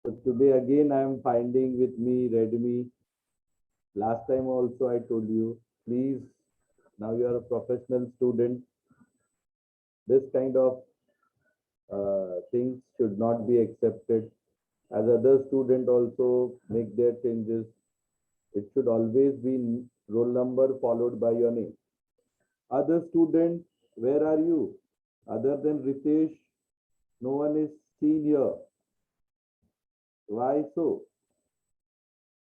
So today again I am finding with me Redmi. Last time also I told you, please, now you are a professional student. This kind of things should not be accepted. As other student also make their changes, it should always be roll number followed by your name. Other student, where are you? Other than Ritesh, no one is seen here. Why so?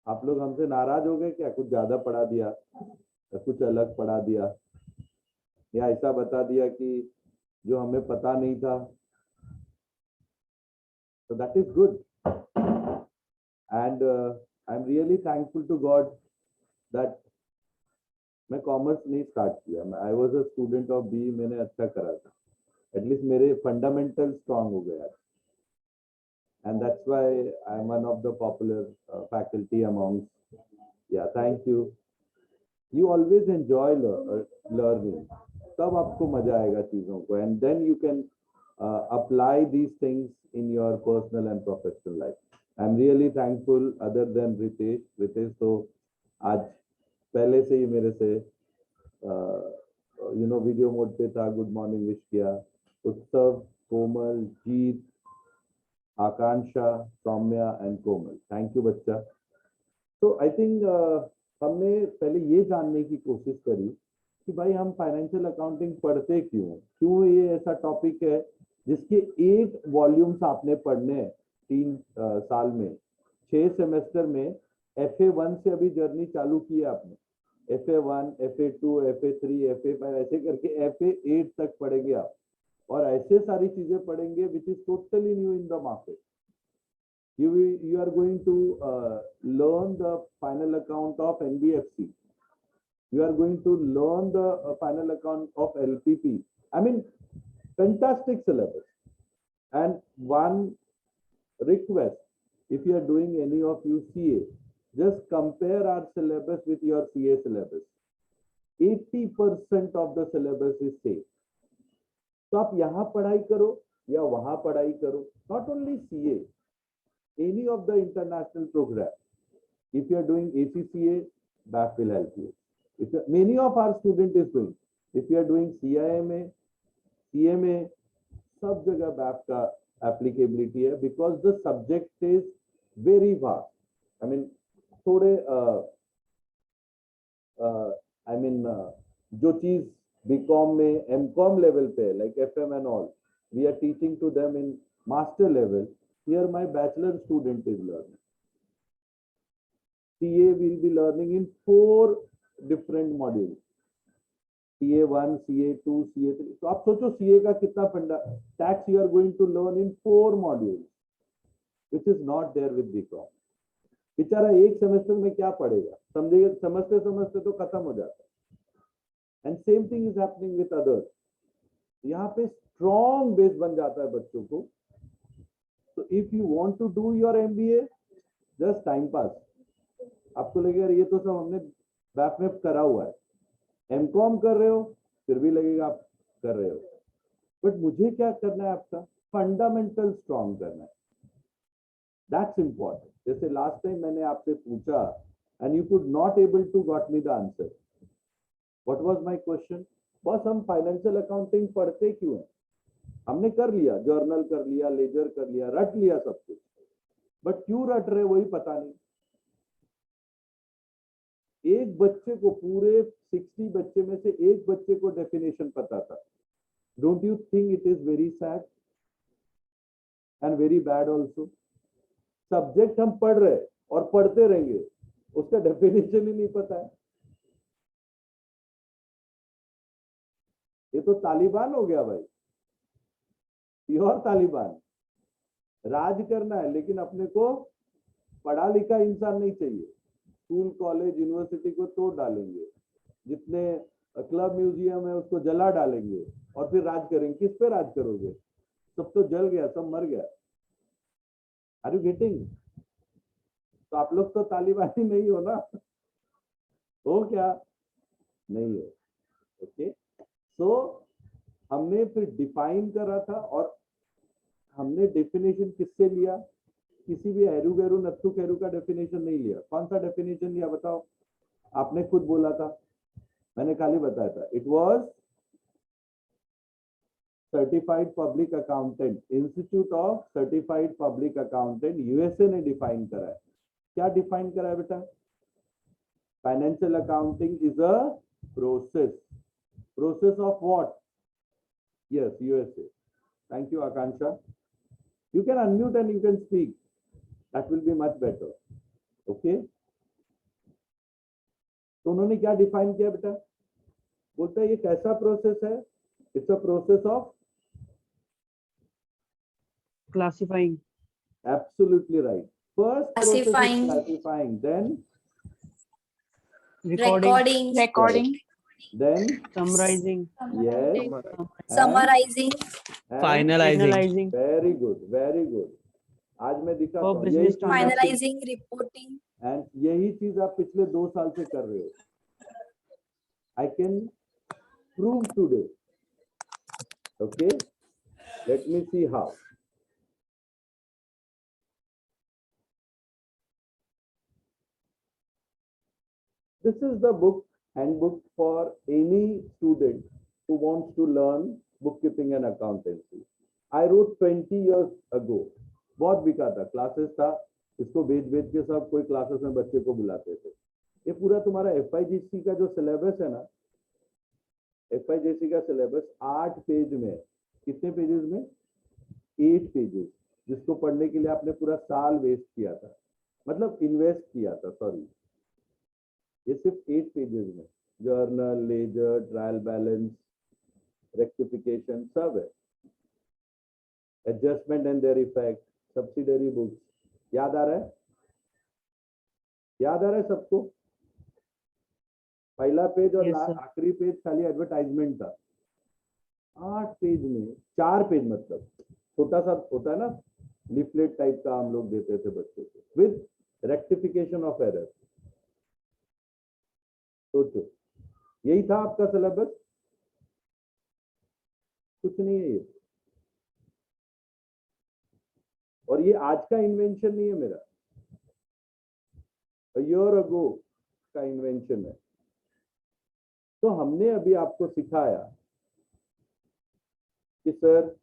आप लोग हमसे नाराज हो गए क्या? कुछ ज्यादा पढ़ा दिया या कुछ अलग पढ़ा दिया या ऐसा बता दिया कि जो हमें पता नहीं था. So that is good, and I'm really thankful to God that मैं कॉमर्स नहीं स्टार्ट किया. I was a student of B. मैंने अच्छा करा था. एटलीस्ट मेरे फंडामेंटल स्ट्रांग हो गया. And that's why I'm one of the popular faculty amongst. Yeah, thank you. You always enjoy learning. तब आपको मजा आएगा चीजों को, and then you can apply these things in your personal and professional life. I'm really thankful. Other than Ritesh, तो आज पहले से ही मेरे से वीडियो मोड पे था, गुड मॉर्निंग विश किया. Utsav, Komal, Jeet, Akanksha, Saumya and Komal, thank you बच्चा. तो आई थिंक हमने पहले ये जानने की कोशिश करी कि भाई हम फाइनेंशियल अकाउंटिंग पढ़ते क्यों ये ऐसा टॉपिक है जिसके 8 वॉल्यूम्स आपने पढ़ने हैं 3 साल में, 6 सेमेस्टर में. FA1 से अभी जर्नी चालू की है आपने. FA1, FA2, FA3, FA5 ऐसे करके FA8 तक पढ़ेंगे आप, और ऐसे सारी चीजें पढ़ेंगे which is totally new in the market. You are going to learn the final account of NBFC. You are going to learn the final account of LPP. I mean, fantastic syllabus. And one request, if you are doing any of you CA, just compare our syllabus with your CA syllabus. 80% of the syllabus is same. तो आप यहाँ पढ़ाई करो या वहां पढ़ाई करो, not only CA, any of the international program. If you are doing ACCA, BAP will help you. Many of our student is doing. If you are doing CIMA, CMA, सब जगह BAP का applicability है, because the subject is very vast. I mean, थोड़े जो चीज BCom में MCom level पे, like FM and all, we are teaching to them in master level. Here my bachelor student is learning. CA will be learning in 4 different modules. CA1, CA2, CA3. तो आप सोचो CA का कितना फंडा. Tax you are going to learn in 4 modules, which is not there with BCom. बेचारा एक semester में क्या पढ़ेगा, समझते समझते तो खत्म हो जाता है. And same thing is happening with others. यहाँ पे strong base बन जाता है बच्चों को. So if you want to do your MBA, just time pass. आपको लगेगा ये तो सब हमने बैप में करा हुआ है. MCom कर रहे हो फिर भी लगेगा आप कर रहे हो, बट मुझे क्या करना है, आपका फंडामेंटल स्ट्रॉन्ग करना है. That's important. जैसे लास्ट टाइम मैंने आपसे पूछा and you could not able to got me the answer. What was my question? बस हम फाइनेंशियल अकाउंटिंग पढ़ते क्यों हैं? हमने कर लिया, जर्नल कर लिया, लेजर कर लिया, रट लिया सब कुछ, बट क्यों रट रहे वही पता नहीं. एक बच्चे को, पूरे 60 बच्चे में से एक बच्चे को डेफिनेशन पता था. Don't you think it is very sad and very bad also? Subject हम पढ़ रहे और पढ़ते रहेंगे, उसका डेफिनेशन ही नहीं पता है. ये तो तालिबान हो गया भाई, प्योर तालिबान. राज करना है लेकिन अपने को पढ़ा लिखा इंसान नहीं चाहिए. स्कूल, कॉलेज, यूनिवर्सिटी को तोड़ डालेंगे, जितने क्लब, म्यूजियम है उसको जला डालेंगे, और फिर राज करेंगे. किस पे राज करोगे? सब तो जल गया, सब मर गया. Are you getting? तो आप लोग तो तालिबानी नहीं हो ना? हो क्या? नहीं हो. ओके. सो हमने फिर डिफाइन करा था, और हमने डेफिनेशन किससे लिया? किसी भी हेरू गेरू नत्थु खेरू का डेफिनेशन नहीं लिया। कौन सा डेफिनेशन लिया बताओ? आपने खुद बोला था, मैंने खाली बताया था, it was certified public accountant, institute of certified public accountant, USA ने डिफाइन करा है। क्या डिफाइन करा है बेटा? Financial accounting is a process. Process of what? Yes, USA. Thank you Akanksha. You can unmute and you can speak. That will be much better. Okay? तो उन्होंने क्या डिफाइन किया बेटा? बोलता है ये कैसा प्रोसेस है? It's a process of classifying. Absolutely right. First process is Classifying. classifying, then Recording. then Summarizing. yes, Summarizing. and Finalizing. very good, very good. आज मैं दिखाता For हूँ business यही चीज आप- Finalizing. Reporting. and यही चीज आप पिछले 2 साल से कर रहे हो। I can prove today. Okay, let me see how. This is the handbook for any student who wants to learn bookkeeping and accountancy. I wrote 20 years ago. बहुत बिका था, क्लासेस था, इसको बेच के सब कोई क्लासेस में बच्चे को बुलाते थे। ये पूरा तुम्हारा FIGC का जो सिलेबस है ना, FIGC का सिलेबस 8 पेज में है। कितने पेजेस में? 8 पेजेस, जिसको पढ़ने के लिए आपने पूरा साल वेस्ट किया था, मतलब इन्वेस्ट किया था, सॉरी। ये सिर्फ 8 पेजेस में journal, ledger, trial balance, rectification सब है, adjustment and their effect, subsidiary books. याद आ रहा है? याद आ रहा है सबको? पहला पेज और Yes, sir. आखिरी पेज खाली एडवर्टाइजमेंट था। 8 पेज में 4 पेज, मतलब छोटा सा होता है ना, लीफलेट टाइप का हम लोग देते थे बच्चों को, विद रेक्टिफिकेशन ऑफ एरर। सोचो, यही था आपका सिलेबस? कुछ नहीं है ये। और ये आज का इन्वेंशन नहीं है मेरा, a year ago का इन्वेंशन है। तो हमने अभी आपको सिखाया कि सर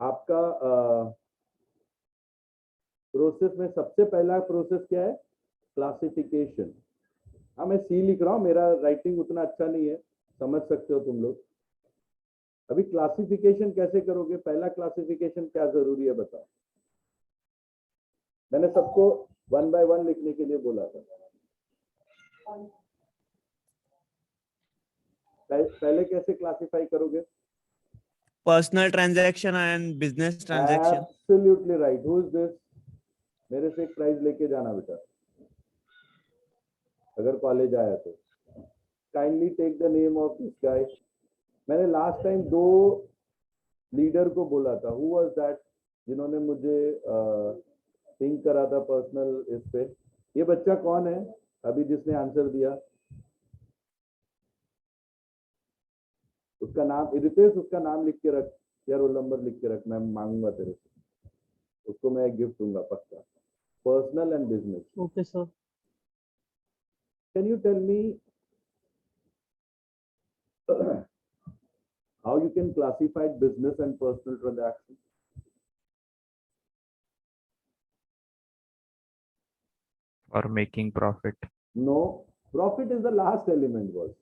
आपका प्रोसेस में सबसे पहला प्रोसेस क्या है? क्लासिफिकेशन। हाँ, मैं सी लिख रहा हूँ, मेरा राइटिंग उतना अच्छा नहीं है, समझ सकते हो तुम लोग। अभी क्लासिफिकेशन कैसे करोगे? पहला क्लासिफिकेशन क्या जरूरी है बताओ? मैंने सबको 1 by 1 लिखने के लिए बोला था। पहले कैसे क्लासिफाई करोगे? Personal transaction and business transaction. Absolutely right. Who is this? मेरे से एक प्राइज लेके जाना बेटा, अगर कॉलेज आया तो। Kindly take the name of this guy. मैंने लास्ट टाइम 2 लीडर को बोला था। हु वाज दैट जिन्होंने मुझे थिंक करा था पर्सनल इस पे? ये बच्चा कौन है अभी जिसने आंसर दिया? उसका नाम रितेश, उसका नाम लिख के रख या रोल नंबर लिख के रख, मैं मांगूंगा तेरे से, उसको मैं एक गिफ्ट दूंगा पक्का। Personal and business. Okay, sir. Can you tell me how you can classify business and personal transactions? For making profit. No, profit is the last element, boss.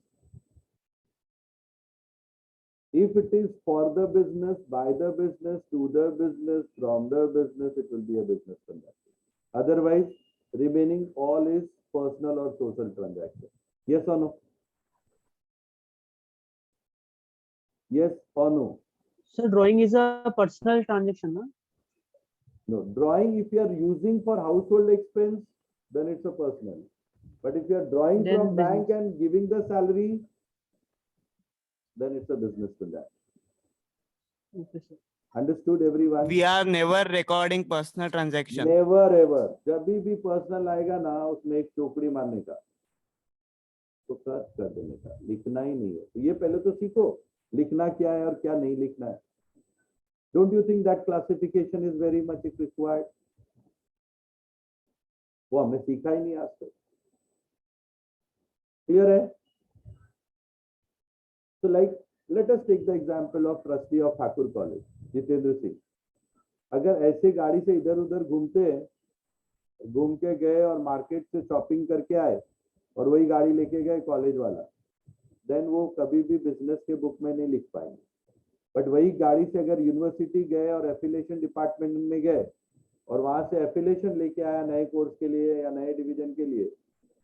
If it is for the business, by the business, to the business, from the business, it will be a business transaction. Otherwise, remaining all is personal or social transaction. Yes or no? Yes or no? So drawing is a personal transaction, no? No. Drawing, if you are using for household expense, then it's a personal. But if you are drawing Then from bank business. and giving the salary, then it's a business transaction. Okay, sir. Understood, everyone? We are never recording personal transaction. Never ever. जब भी personal आएगा ना, उसमें एक चोपड़ी मारने का। तो search कर देने का, लिखना ही नहीं है। तो ये पहले तो सीखो लिखना क्या है और क्या नहीं लिखना है। Don't you think that classification is very much required? वो हमने सीखा ही नहीं आज तक। क्लियर है? So like, let us take the example of trustee of Thakur college, Jitendra Singh. अगर ऐसे गाड़ी से इधर उधर घूमते हैं, घूम के गए और मार्केट से शॉपिंग करके आए और वही गाड़ी लेके गए कॉलेज वाला, देन वो कभी भी बिजनेस के बुक में नहीं लिख पाएंगे। बट वही गाड़ी से अगर यूनिवर्सिटी गए और एफिलिएशन डिपार्टमेंट में गए और वहां से एफिलिएशन लेके आया नए कोर्स के लिए या नए डिवीजन के लिए,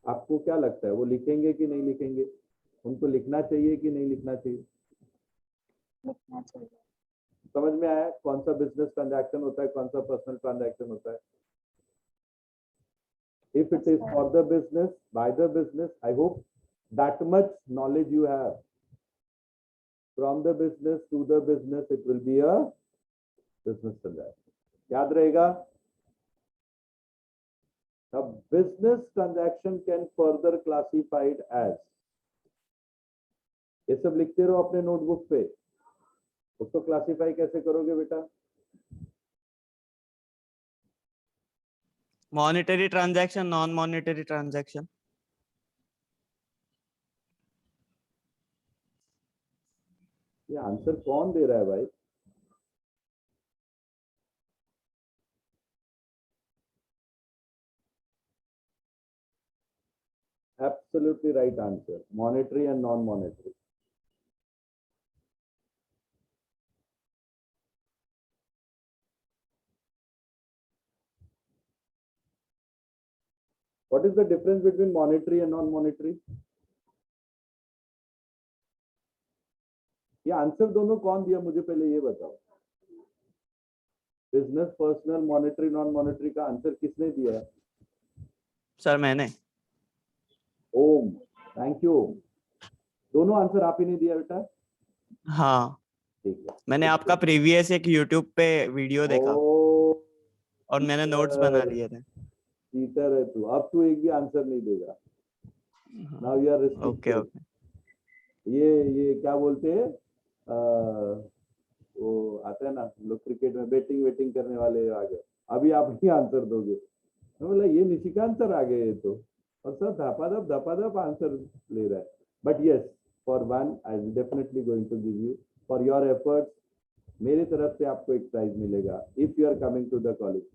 आपको क्या लगता है वो लिखेंगे कि नहीं लिखेंगे? उनको लिखना चाहिए कि नहीं लिखना चाहिए? लिखना चाहिए। समझ में आया कौन सा बिजनेस ट्रांजैक्शन होता है, कौन सा पर्सनल ट्रांजैक्शन होता है? If it is for the business, by the business, I hope that much knowledge you have. From the business to the business, it will be a business transaction. याद रहेगा? A business transaction can further classified as, ये सब लिखते रहो अपने notebook पे। उसको classify कैसे करोगे बेटा? Monetary transaction, non-monetary transaction. ये आंसर कौन दे रहा है भाई? Absolutely right answer. Monetary and non-monetary. What is the difference between monetary and non-monetary? ये आंसर दोनों कौन दिया मुझे पहले ये बताओ। Business, personal, monetary, non monetary का आंसर किसने दिया है? सर मैंने। ओम, थैंक यू। दोनों आंसर आप ही ने दिया बेटा? हाँ, ठीक है, मैंने आपका प्रीवियस एक यूट्यूब पे वीडियो देखा ओ और मैंने नोट्स बना लिए थे। चीटर है तू। अब तू एक भी आंसर नहीं देगा। Now you are okay restricted. Okay. ये क्या बोलते हैं, वो आता है ना लोग क्रिकेट में बैटिंग वेटिंग करने वाले आ गए। अभी आप ही आंसर दोगे। मैं बोला ये निशिकांत सर आ गए तो, और सर धपाधप आंसर ले रहा है। But yes, for one I will definitely going to give you for your efforts. मेरी तरफ से आपको एक प्राइज मिलेगा if you are coming to the college.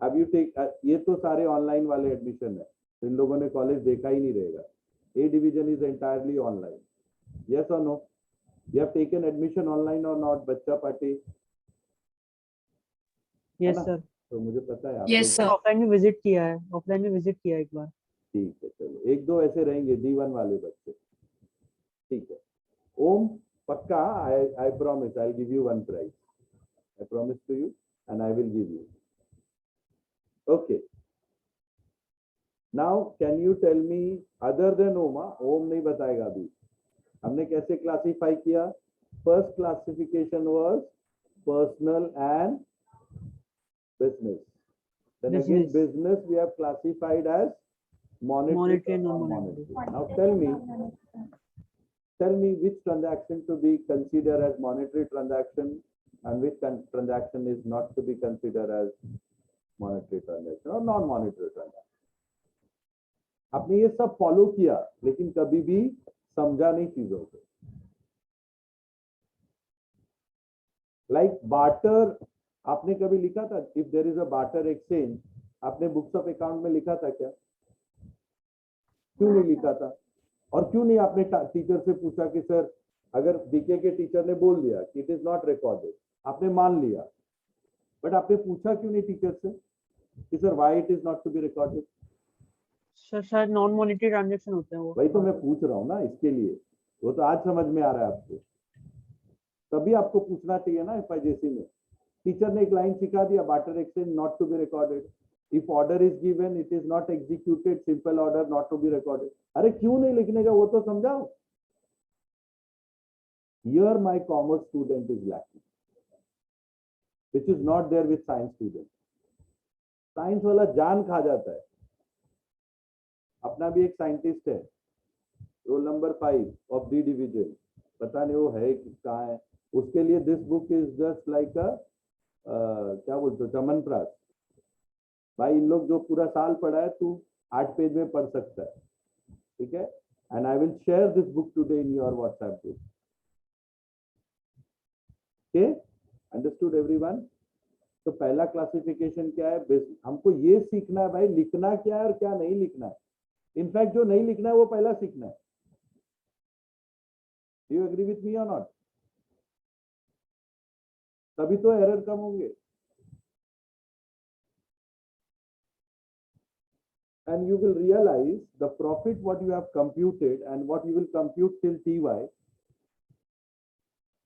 अब यू टेक, ये तो सारे ऑनलाइन वाले एडमिशन है, तो इन लोगों ने कॉलेज देखा ही नहीं रहेगा। A division is entirely online. Yes और no? You have taken admission online or not, बच्चा पार्टी? यस ना? सर। तो मुझे पता है आप Yes, लोग- sir. ऑफलाइन में विजिट किया है, ऑफलाइन में विजिट किया है एक बार। ठीक है, चलो एक दो ऐसे रहेंगे D1 वाले बच्चे। ठीक है ओम, पक्का? I promise I'll give you one prize. I promise to you and I will give you. Okay. Now can you tell me other than Om? ओम नहीं बताएगा अभी। हमने कैसे क्लासिफाई किया? First classification was personal and business. Then again Business. business we have classified as monetary Monetary and and non-monetary. non-monetary. Now tell me which transaction to be considered as monetary transaction and which transaction is not to be considered as monetary transaction or non-monetary transaction. आपने ये सब follow किया लेकिन कभी भी समझा नहीं चीजों को। लाइक बार्टर, आपने कभी लिखा था if there is a barter exchange? आपने बुक्स ऑफ अकाउंट में लिखा था क्या? क्यों नहीं लिखा था? और क्यों नहीं आपने टीचर से पूछा कि सर, अगर बीके के टीचर ने बोल दिया कि इट इज नॉट रिकॉर्डेड, आपने मान लिया, बट आपने पूछा क्यों नहीं टीचर से कि sir why it is not to be recorded? Sir शायद नॉन मॉनेटरी ट्रांजैक्शन होते हैं वो। वही तो मैं पूछ रहा हूँ ना, इसके लिए। वो तो आज समझ में आ रहा है आपको, तभी आपको पूछना चाहिए ना एफआईजेसी में। टीचर ने एक लाइन सिखा दिया, barter exchange not to be recorded, if order is given it is not executed, simple order not to be recorded. अरे क्यों नहीं लिखने का वो तो समझाओ। Here my commerce student is lacking, which is not there with science student. Science वाला जान खा जाता है। अपना भी एक साइंटिस्ट है, roll number 5 of D division, पता नहीं वो है कि कहाँ है, उसके लिए this book is just like अ क्या बोलते हो चमनप्राश। भाई इन लोग जो पूरा साल पढ़ा है तू 8 पेज में पढ़ सकता है, ठीक है। And I will share this book today in your WhatsApp group. Okay, understood everyone. तो पहला क्लासिफिकेशन क्या है, हमको ये सीखना है भाई लिखना क्या है और क्या नहीं लिखना है। इनफैक्ट जो नहीं लिखना है वो पहला सीखना है। Do you agree with me और नॉट? तभी तो एरर कम होंगे। And you will realize the profit what you have computed and what you will compute till TY,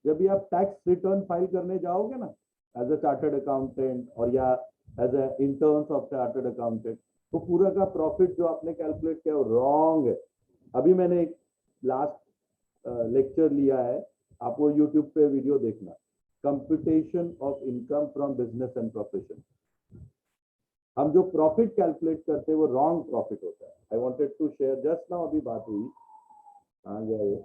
जब भी आप टैक्स रिटर्न फाइल करने जाओगे ना एज अ चार्टर्ड अकाउंटेंट और या as a interns of chartered accountant, तो पूरा का प्रॉफिट जो आपने कैलकुलेट किया वो रॉन्ग है। अभी मैंने एक लास्ट लेक्चर लिया है, आप वो यूट्यूब पे वीडियो देखना, computation of income from business and profession. हम जो प्रॉफिट कैलकुलेट करते हैं वो रॉन्ग प्रॉफिट होता है। I wanted to share just now, अभी बात हुई, कहाँ गया ये,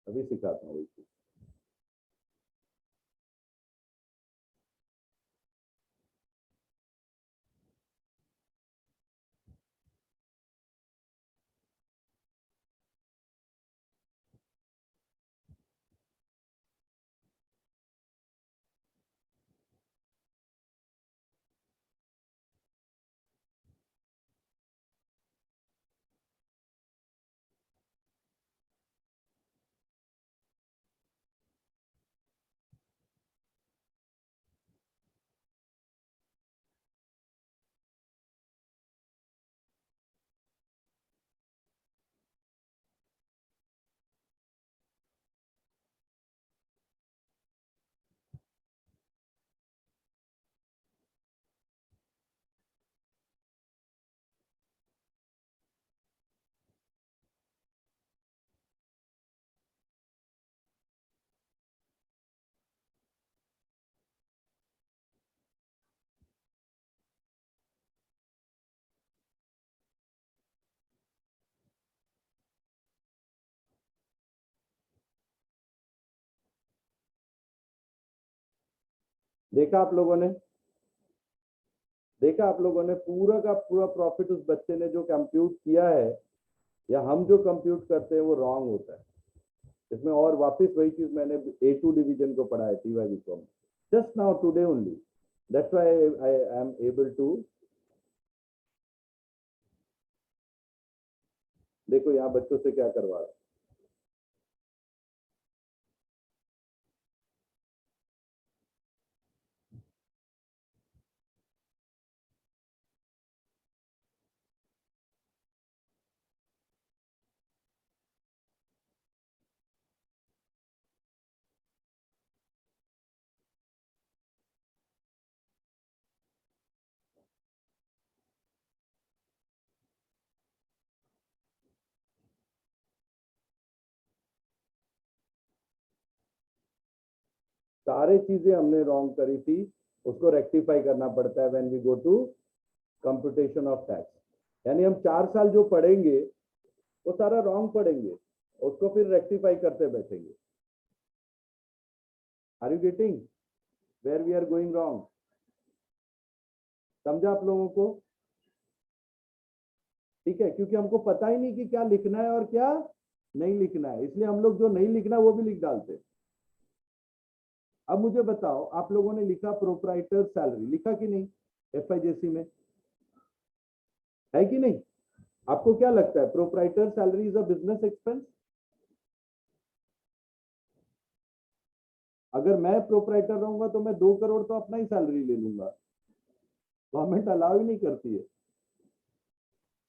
अभी सिखाता हूँ। देखा आप लोगों ने, देखा आप लोगों ने पूरा का पूरा प्रॉफिट उस बच्चे ने जो कंप्यूट किया है या हम जो कंप्यूट करते हैं वो रॉन्ग होता है इसमें। और वापस वही चीज मैंने A2 डिवीजन को पढ़ा है TY BCom just now today only, that's why I am able to. देखो यहाँ बच्चों से क्या करवा रहा है। सारे चीजें हमने रॉन्ग करी थी, उसको रेक्टिफाई करना पड़ता है when we go to computation of tax. यानी हम 4 साल जो पढ़ेंगे वो सारा रॉन्ग पढ़ेंगे, उसको फिर रेक्टिफाई करते बैठेंगे। Are you getting where we are going wrong? समझा आप लोगों को? ठीक है, क्योंकि हमको पता ही नहीं कि क्या लिखना है और क्या नहीं लिखना है, इसलिए हम लोग जो नहीं लिखना वो भी लिख डालते हैं। अब मुझे बताओ, आप लोगों ने लिखा प्रोप्राइटर सैलरी, लिखा कि नहीं FIJC में, है कि नहीं? आपको क्या लगता है proprietor salary is a business expense? अगर मैं प्रोप्राइटर रहूंगा तो मैं 2 करोड़ तो अपना ही सैलरी ले लूंगा, गवर्नमेंट अलाउ ही नहीं करती है,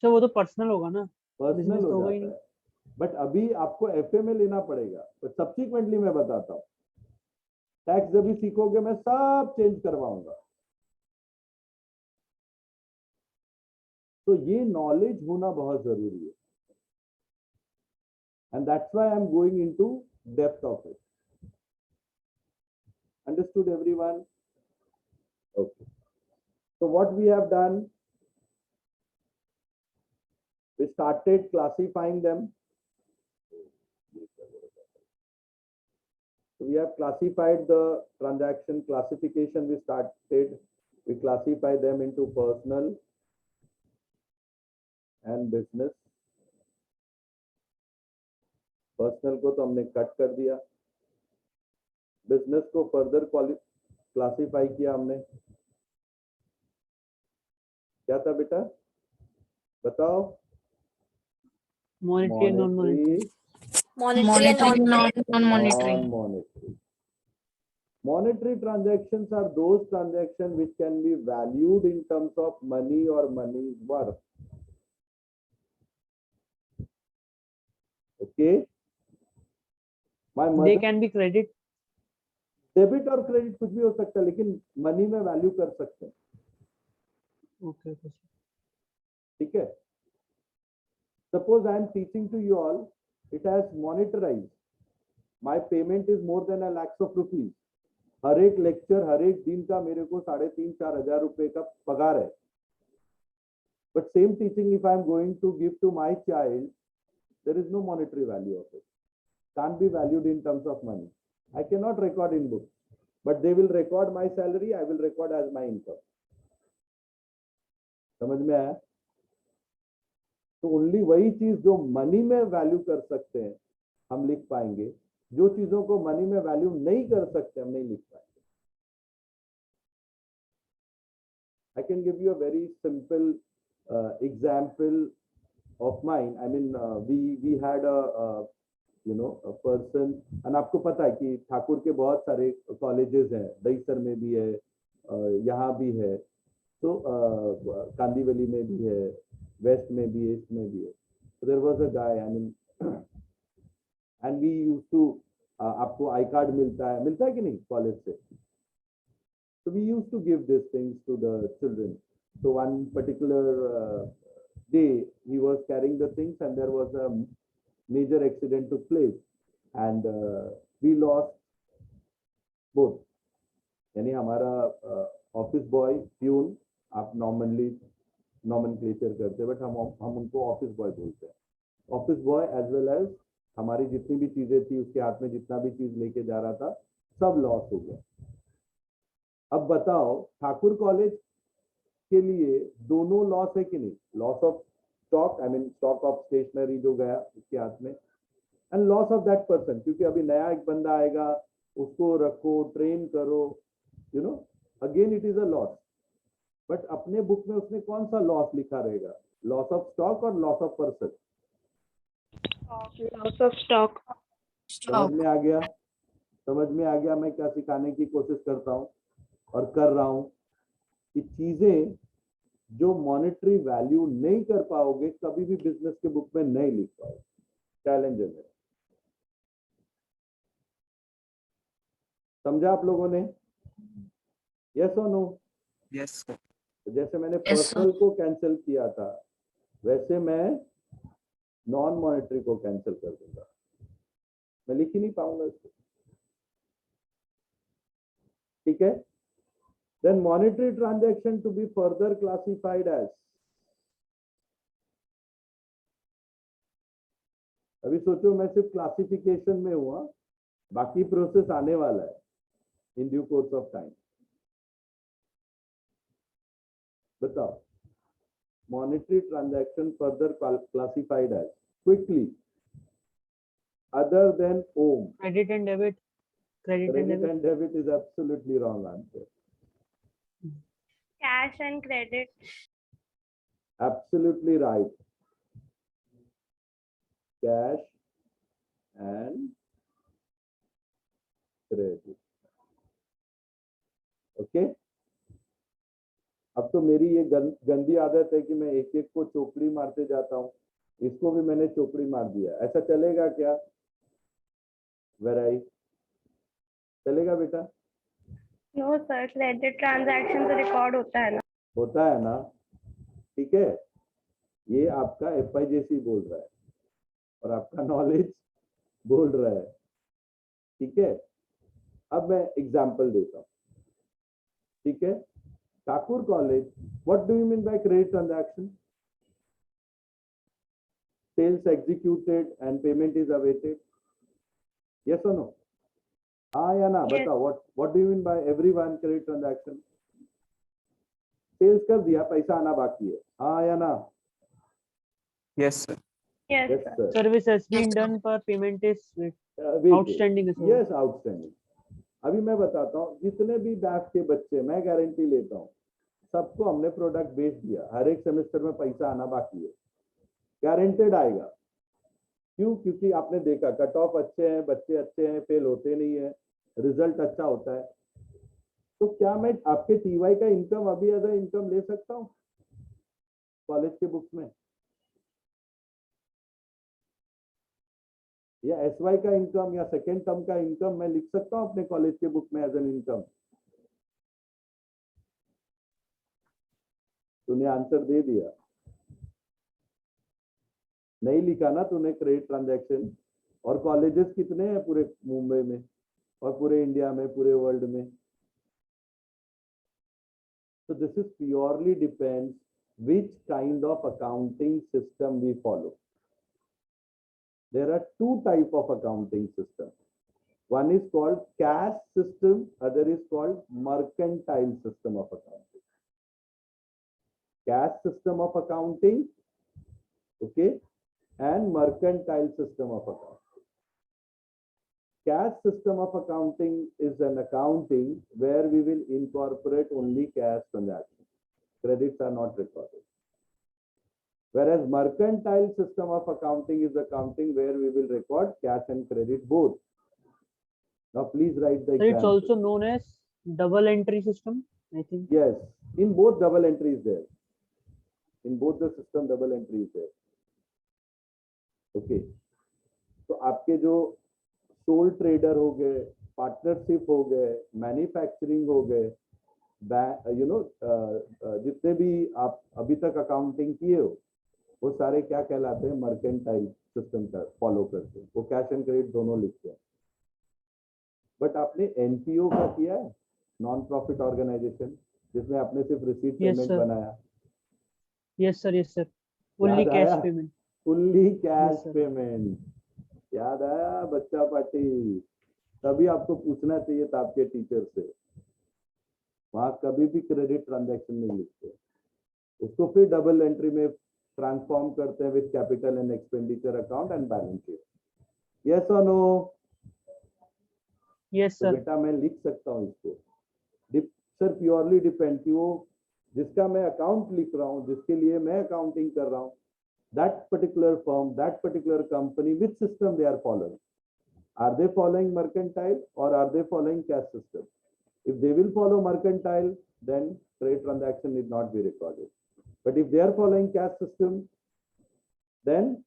तो वो तो पर्सनल होगा ना, पर्सनल बिजनेस तो हो होगा ही जाता नहीं। है। बट अभी आपको FA में लेना पड़ेगा, तो सब्सिक्वेंटली मैं बताता हूँ, टैक्स जब भी सीखोगे मैं सब चेंज करवाऊंगा। तो ये नॉलेज होना बहुत जरूरी है, and that's why I am going into depth of it. Understood everyone? Okay. So what we have done, we started classifying them. So we have classified the transaction classification. We started. We classify them into personal and business. Personal को तो हमने cut कर दिया, business को further classify किया हमने। क्या था बेटा, बताओ? Monetary and non monetary. Monetary, non-monetary. Non-monetary. Monetary transactions are those transactions which can be valued in terms of money or money worth. Okay. My They mother, can be credit. Debit और credit कुछ भी हो सकता है, लेकिन money में value कर सकते हैं। Okay, okay. ठीक है। Suppose I am teaching to you all, it has monetized. My payment is more than a lakhs of rupees. हर एक लेक्चर, हर एक दिन का मेरे को 3,500-4 हजार रुपए का पगार है। But same teaching, if I am going to give to my child, there is no monetary value of it. Can't be valued in terms of money. I cannot record in books, but they will record my salary. I will record as my income. समझ में आया? तो only वही चीज जो money में value कर सकते हैं हम लिख पाएंगे, जो चीजों को मनी में वैल्यू नहीं कर सकते हम नहीं लिख पाएंगे। I can give you a very simple example of mine. I mean, we had a a person, and आपको पता है कि ठाकुर के बहुत सारे कॉलेजेस हैं, दहीसर में भी है, यहाँ भी है, तो कांदीवली में भी है, वेस्ट में भी है, ईस्ट में भी है। So there was a guy, I mean, and we used to, आपको आई कार्ड मिलता है कि नहीं कॉलेज से? So we used to give these things to the children. So one particular day he was carrying the things and there was a major accident took place and we lost both. यानी हमारा office boy peon, आप normally nomenclature करते हैं, but हम उनको office boy बोलते हैं। Office boy as well as हमारी जितनी भी चीजें थी, उसके हाथ में जितना भी चीज लेके जा रहा था, सब लॉस हो गया। अब बताओ, ठाकुर कॉलेज के लिए दोनों लॉस है कि नहीं? Loss of stock, I mean stock of stationery जो गया उसके हाथ में, and loss of that person, क्योंकि अभी नया एक बंदा आएगा, उसको रखो, ट्रेन करो, again it is a loss. But अपने बुक में उसने कौन सा लॉस लिखा रहेगा? लॉस ऑफ स्टॉक और loss of person? Loss of stock. समझ में आ गया? समझ में आ गया मैं क्या सिखाने की कोशिश करता हूँ और कर रहा हूँ? कि चीजें जो मॉनेटरी वैल्यू नहीं कर पाओगे, कभी भी बिजनेस के बुक में नहीं लिख पाओगे। चैलेंज है मेरा। समझा आप लोगों ने? यस और नो? Yes sir. जैसे मैंने पर्सनल को कैंसिल किया था, वैसे मैं नॉन मॉनेटरी को कैंसिल कर दूंगा। मैं लिख ही नहीं पाऊंगा इसको। ठीक है? Then monetary transaction to be further classified as, अभी सोचो मैं सिर्फ क्लासिफिकेशन में हुआ, बाकी प्रोसेस आने वाला है in due course of time. बताओ, monetary transaction further classified as quickly other than OM. Credit and debit. Credit and Credit debit. and debit is absolutely wrong answer. Cash and credit. Absolutely right. Cash and credit. Okay? अब तो मेरी ये गंदी आदत है कि मैं एक एक को चोपड़ी मारते जाता हूँ। इसको भी मैंने चोपड़ी मार दिया। ऐसा चलेगा क्या? वेराई चलेगा बेटा? No sir, credit transaction तो रिकॉर्ड होता है ना? होता है ना? ठीक है, ये आपका FIJC बोल रहा है और आपका नॉलेज बोल रहा है। ठीक है, अब मैं एग्जाम्पल देता हूँ। ठीक है, Thakur College, what do you mean by credit transaction? Sales executed and payment is awaited. Yes or no? Ah, या ना? Yes. बताओ, what do you mean by everyone credit transaction? Sales कर दिया, पैसा आना बाकी है. हाँ या ना? Yes, sir. Yes, Yes, sir. sir. Service has been done पर payment is Wait. outstanding है sir. Yes, outstanding. अभी मैं बताता हूँ, जितने भी बैच के बच्चे, मैं गारंटी लेता हूँ, सबको हमने प्रोडक्ट बेच दिया. हर एक सेमेस्टर में पैसा आना बाकी है, गारंटेड आएगा. क्यों? क्योंकि आपने देखा कट ऑफ अच्छे हैं, बच्चे अच्छे हैं, फेल होते नहीं है, रिजल्ट अच्छा होता है. तो क्या मैं आपके टीवाई का इनकम अभी एज इनकम ले सकता हूँ कॉलेज के बुक्स में, या एसवाई का इनकम या सेकेंड टर्म का इनकम मैं लिख सकता हूँ अपने कॉलेज के बुक में एज एन इनकम? तूने आंसर दे दिया, नहीं लिखा ना तूने क्रेडिट ट्रांजैक्शन. और कॉलेजेस कितने हैं पूरे मुंबई में और पूरे इंडिया में, पूरे वर्ल्ड में? So this is purely depends which kind of accounting system we follow. There are two type of accounting system. One is called cash system, other is called mercantile system of accounting. Cash system of accounting, okay, and mercantile system of accounting. Cash system of accounting is an accounting where we will incorporate only cash transactions. Credits are not recorded. Whereas mercantile system of accounting is accounting where we will record cash and credit both. Now please write the Sir, it's example. also known as double entry system, I think. Yes, in both double entry is there. In both the system double entry is there. Okay. तो आपके जो soul trader हो गए, partnership हो गए, manufacturing हो गए, जितने भी आप अभी तक अकाउंटिंग किए हो, वो सारे क्या कहलाते हैं? मर्केंटाइल सिस्टम का फॉलो करते हैं. वो कैश एंड क्रेडिट दोनों लिखते हैं. बट आपने एनपीओ का किया है, नॉन प्रॉफिट ऑर्गेनाइजेशन, जिसमें आपने सिर्फ रिसीट Yes, पेमेंट sir. बनाया. Yes sir, yes sir. Only याद cash आया? payment. Fully cash sir. Payment. याद आया बच्चा पार्टी? तभी आपको पूछना चाहिए था आपके टीचर से. वहां कभी भी क्रेडिट ट्रांजैक्शन नहीं लिखते, उसको फिर डबल एंट्री में ट्रांसफॉर्म करते हैं with capital and expenditure account and balance sheet. Yes और नो? Yes तो sir. बेटा मैं लिख सकता हूँ इसको. सर प्योरली डिपेंड कि वो जिसका मैं अकाउंट लिख रहा हूँ, जिसके लिए मैं अकाउंटिंग कर रहा हूँ, that particular firm, that particular company, which system they are following. Are they following mercantile or are they following cash system? If they will follow mercantile, then trade transaction need not be recorded. But if they are following cash system, then,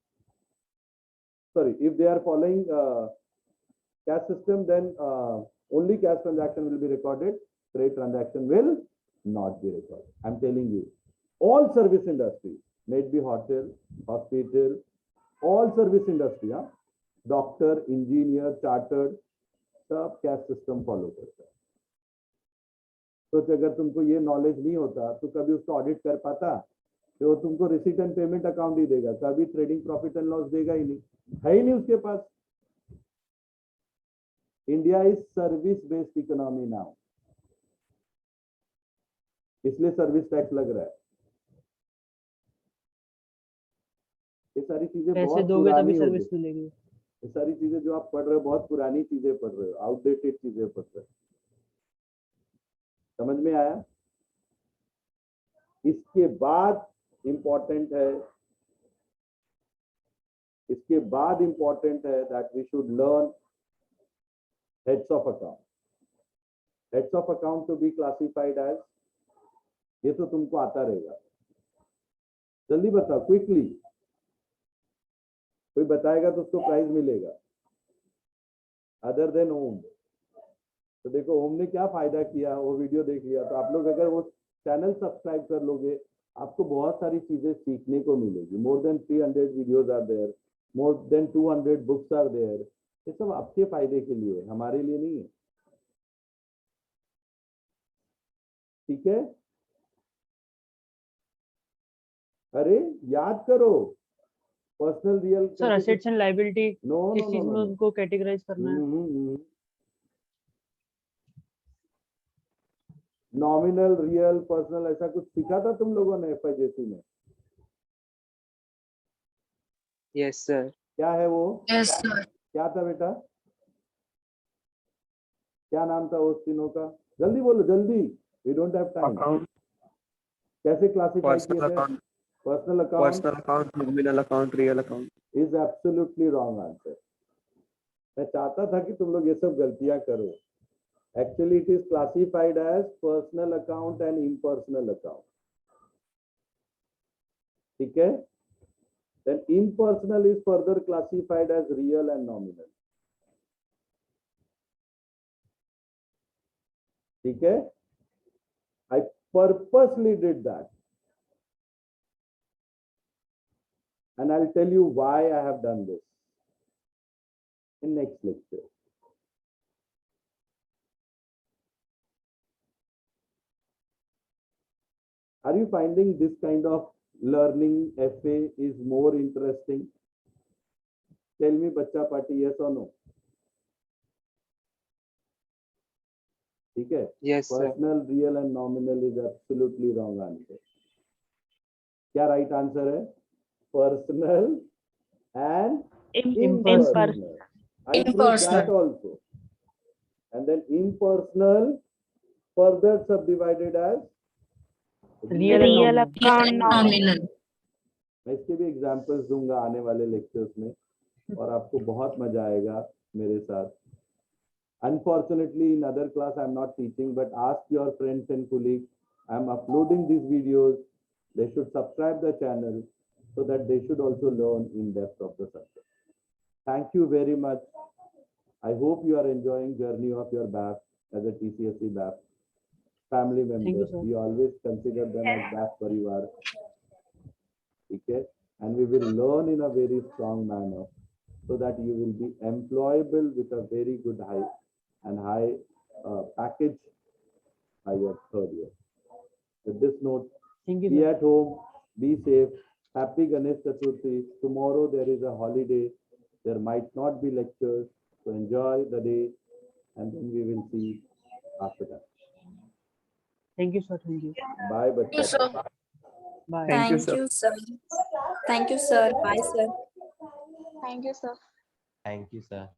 sorry, if they are following cash system, then only cash transaction will be recorded. Trade transaction will not be recorded. I'm telling you, all service industries, may it be hotel, hospital, all service industry, हाँ, doctor, engineer, chartered, सब cash system follow करता है. तो अगर तुमको ये knowledge नहीं होता तो कभी उसका ऑडिट कर पाता? तो वो तुमको रिसीट एंड पेमेंट अकाउंट ही देगा, कभी ट्रेडिंग प्रॉफिट एंड लॉस देगा ही नहीं, है ही नहीं उसके पास. India is service based economy now, इसलिए सर्विस टैक्स लग रहा है. ये सारी चीजें पैसे बहुत दोगे पुरानी तभी हो गई. सर्विस मिलेगी. ये सारी चीजें जो आप पढ़ रहे हो बहुत पुरानी चीजें पढ़ रहे हो, आउटडेटेड चीजें पढ़ रहे हो. समझ में आया? इसके बाद इंपॉर्टेंट है, इसके बाद इंपॉर्टेंट है that we should learn heads of account. Heads of account to be classified as, ये तो तुमको आता रहेगा. जल्दी बताओ क्विकली, कोई बताएगा तो उसको प्राइज मिलेगा अदर देन होम. तो देखो होम ने क्या फायदा किया, वो वीडियो देख लिया. तो आप लोग अगर वो चैनल सब्सक्राइब कर लोगे, आपको बहुत सारी चीजें सीखने को मिलेगी. More than 300 videos are there, more than 200 books are there. ये सब आपके फायदे के लिए, हमारे लिए नहीं है. ठीक है? अरे याद करो, personal real sir assets and liability नो किस नो चीज में नो उनको कैटेगराइज करना है? नॉमिनल, रियल, पर्सनल, ऐसा कुछ सीखा था तुम लोगों ने एफआईजेसी में? Yes, sir. क्या है वो? Yes, sir. क्या था बेटा? क्या नाम था उस तीनों का? जल्दी बोलो, जल्दी, we don't have time. Account, कैसे क्लासिफाई किए personal थे? account, personal account personal account, nominal account, real account. Is absolutely wrong answer. मैं चाहता था कि तुम लोग ये सब गलतियां करो। Actually it is classified as personal account and impersonal account, ठीक है? Then impersonal is further classified as real and nominal. ठीक है? I purposely did that. And I'll tell you why I have done this in next lecture. Are you finding this kind of learning FA is more interesting? Tell me, बच्चा party, yes or no? ठीक है? Yes, sir. Personal, real and nominal is absolutely wrong answer. क्या right answer है? Personal and impersonal. I proved Impersonal. that also. And then impersonal further subdivided as Real and Real nominal. account nominal. Nominal. मैं इसके भी examples दूंगा आने वाले lectures में, और आपको बहुत मजा आएगा मेरे साथ। Unfortunately, in other class I am not teaching, but ask your friends and colleagues. I am uploading these videos. They should subscribe the channel so that they should also learn in depth of the subject. Thank you very much. I hope you are enjoying journey of your BAF as a TCSE BAF family you, member. sir. We always consider them as BAF Parivar. Okay, and we will learn in a very strong manner so that you will be employable with a very good high package by your third year. With this note, Thank you, be sir. at home, be safe. Happy Ganesh Chaturthi. Tomorrow there is a holiday. There might not be lectures, so enjoy the day, and then we will see after that. Thank you, sir. Thank you. Bye, Thank you, bachcha. sir. Bye. Thank you, Thank you, sir. Thank you, sir. Bye, sir. Thank you, sir. Thank you, sir.